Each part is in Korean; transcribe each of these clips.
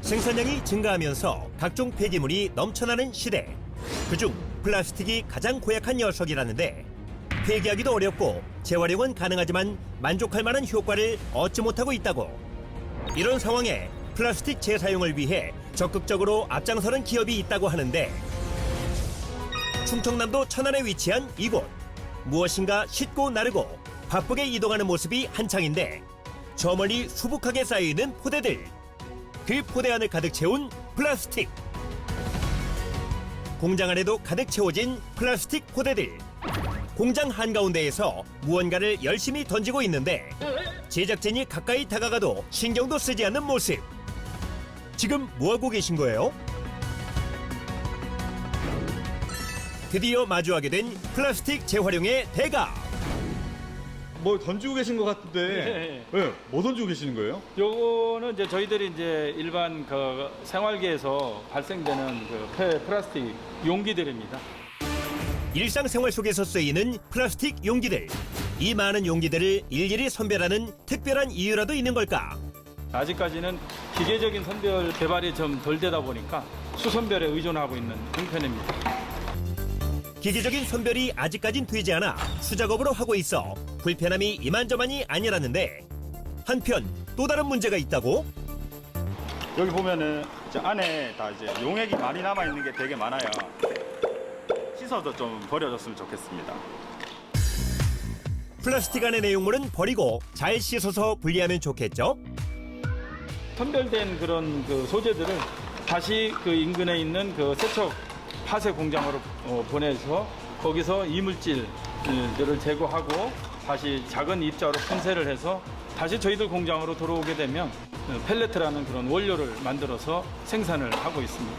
생산량이 증가하면서 각종 폐기물이 넘쳐나는 시대. 그중 플라스틱이 가장 고약한 녀석이라는데 폐기하기도 어렵고 재활용은 가능하지만 만족할 만한 효과를 얻지 못하고 있다고. 이런 상황에 플라스틱 재사용을 위해 적극적으로 앞장서는 기업이 있다고 하는데 충청남도 천안에 위치한 이곳. 무엇인가 싣고 나르고 바쁘게 이동하는 모습이 한창인데 저 멀리 수북하게 쌓여있는 포대들. 그 포대 안을 가득 채운 플라스틱. 공장 안에도 가득 채워진 플라스틱 포대들. 공장 한가운데에서 무언가를 열심히 던지고 있는데 제작진이 가까이 다가가도 신경도 쓰지 않는 모습. 지금 뭐하고 계신 거예요? 드디어 마주하게 된 플라스틱 재활용의 대가. 뭐 던지고 계신 것 같은데. 네. 뭐 던지고 계시는 거예요? 요거는 이제 저희들이 이제 일반 그 생활계에서 발생되는 그 플라스틱 용기들입니다. 일상생활 속에서 쓰이는 플라스틱 용기들. 이 많은 용기들을 일일이 선별하는 특별한 이유라도 있는 걸까? 아직까지는 기계적인 선별 개발이 좀 덜 되다 보니까 수선별에 의존하고 있는 형편입니다. 기계적인 선별이 아직까진 되지 않아 수작업으로 하고 있어 불편함이 이만저만이 아니라는데 한편 또 다른 문제가 있다고? 여기 보면은 이제 안에 다 이제 용액이 많이 남아 있는 게 되게 많아요. 씻어서 좀 버려줬으면 좋겠습니다. 플라스틱 안의 내용물은 버리고 잘 씻어서 분리하면 좋겠죠? 선별된 그런 그 소재들을 다시 그 인근에 있는 그 세척 파쇄 공장으로 보내서 거기서 이물질들을 제거하고 다시 작은 입자로 분쇄를 해서 다시 저희들 공장으로 들어오게 되면 펠레트라는 그런 원료를 만들어서 생산을 하고 있습니다.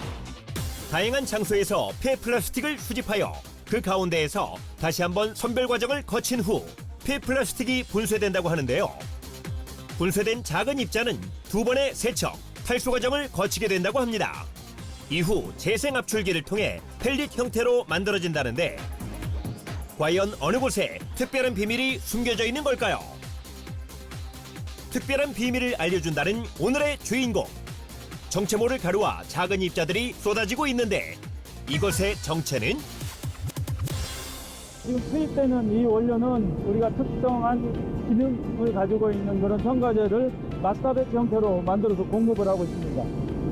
다양한 장소에서 폐플라스틱을 수집하여 그 가운데에서 다시 한번 선별 과정을 거친 후 폐플라스틱이 분쇄된다고 하는데요. 분쇄된 작은 입자는 두 번의 세척, 탈수 과정을 거치게 된다고 합니다. 이후 재생 압출기를 통해 펠릿 형태로 만들어진다는데 과연 어느 곳에 특별한 비밀이 숨겨져 있는 걸까요? 특별한 비밀을 알려준다는 오늘의 주인공. 정체 모를 가루와 작은 입자들이 쏟아지고 있는데 이것의 정체는? 지금 투입되는 이 원료는 우리가 특정한 기능을 가지고 있는 그런 첨가제를 마스터배치 형태로 만들어서 공급을 하고 있습니다.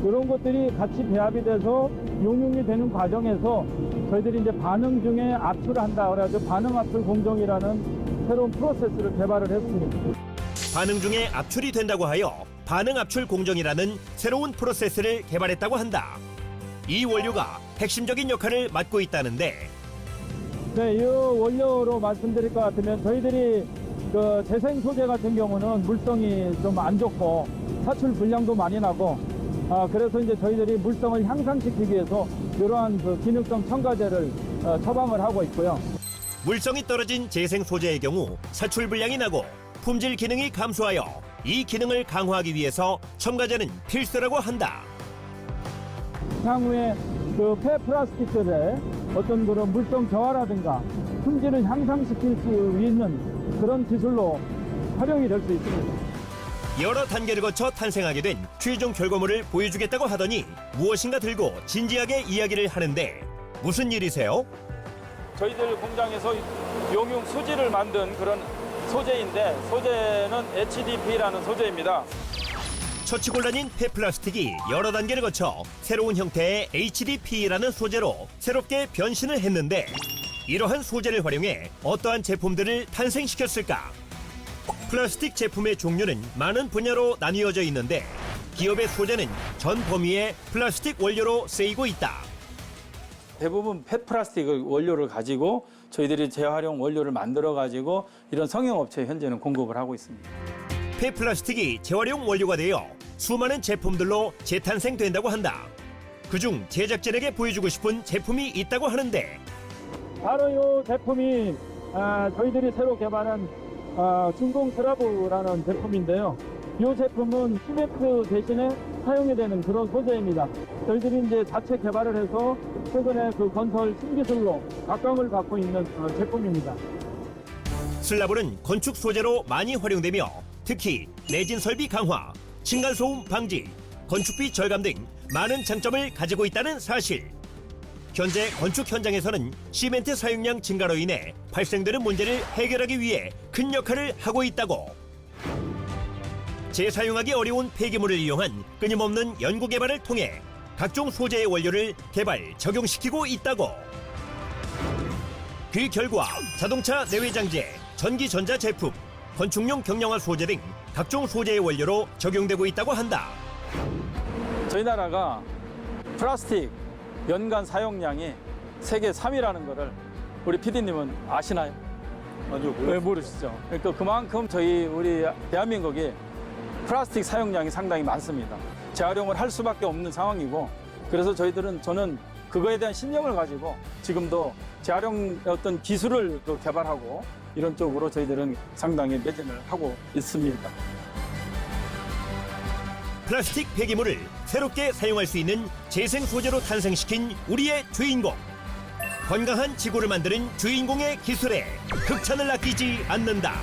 이런 것들이 같이 배합이 돼서 용융이 되는 과정에서 저희들이 이제 반응 중에 압출을 한다 그래가지고 반응 압출 공정이라는 새로운 프로세스를 개발을 했습니다. 반응 중에 압출이 된다고 하여 반응 압출 공정이라는 새로운 프로세스를 개발했다고 한다. 이 원료가 핵심적인 역할을 맡고 있다는데 네, 이 원료로 말씀드릴 것 같으면 저희들이 그 재생 소재 같은 경우는 물성이 좀 안 좋고 사출 분량도 많이 나고 그래서 이제 저희들이 물성을 향상시키기 위해서 이러한 그 기능성 첨가제를 처방을 하고 있고요. 물성이 떨어진 재생 소재의 경우 사출 분량이 나고 품질 기능이 감소하여 이 기능을 강화하기 위해서 첨가제는 필수라고 한다. 향후에 그 폐플라스틱들의 어떤 그런 물성 저하라든가 품질을 향상시킬 수 있는 그런 기술로 활용이 될 수 있습니다. 여러 단계를 거쳐 탄생하게 된 최종 결과물을 보여주겠다고 하더니 무엇인가 들고 진지하게 이야기를 하는데 무슨 일이세요? 저희들 공장에서 용융 수지를 만든 그런 소재인데 소재는 HDP라는 소재입니다. 처치곤란인 폐플라스틱이 여러 단계를 거쳐 새로운 형태의 HDP라는 소재로 새롭게 변신을 했는데 이러한 소재를 활용해 어떠한 제품들을 탄생시켰을까? 플라스틱 제품의 종류는 많은 분야로 나뉘어져 있는데 기업의 소재는 전 범위의 플라스틱 원료로 쓰이고 있다. 대부분 폐플라스틱 원료를 가지고 저희들이 재활용 원료를 만들어 가지고 이런 성형업체에 현재는 공급을 하고 있습니다. 폐플라스틱이 재활용 원료가 되어 수많은 제품들로 재탄생된다고 한다. 그중 제작진에게 보여주고 싶은 제품이 있다고 하는데 바로 이 제품이 저희들이 새로 개발한 중공 스라브라는 제품인데요. 이 제품은 시멘트 대신에 사용이 되는 그런 소재입니다. 저희들이 이제 자체 개발을 해서 최근에 그 건설 신기술로 각광을 받고 있는 제품입니다. 슬라브는 건축 소재로 많이 활용되며 특히 내진 설비 강화, 층간소음 방지, 건축비 절감 등 많은 장점을 가지고 있다는 사실. 현재 건축 현장에서는 시멘트 사용량 증가로 인해 발생되는 문제를 해결하기 위해 큰 역할을 하고 있다고. 재사용하기 어려운 폐기물을 이용한 끊임없는 연구 개발을 통해 각종 소재의 원료를 개발, 적용시키고 있다고. 그 결과 자동차 내외장재, 전기전자 제품, 건축용 경량화 소재 등 각종 소재의 원료로 적용되고 있다고 한다. 저희 나라가 플라스틱 연간 사용량이 세계 3위라는 거를 우리 PD님은 아시나요? 아니요, 왜 모르시죠? 그러니까 그만큼 우리 대한민국이 플라스틱 사용량이 상당히 많습니다. 재활용을 할 수밖에 없는 상황이고, 그래서 저는 그거에 대한 신념을 가지고 지금도 재활용 어떤 기술을 개발하고 이런 쪽으로 저희들은 상당히 매진을 하고 있습니다. 플라스틱 폐기물을 새롭게 사용할 수 있는 재생 소재로 탄생시킨 우리의 주인공. 건강한 지구를 만드는 주인공의 기술에 극찬을 아끼지 않는다.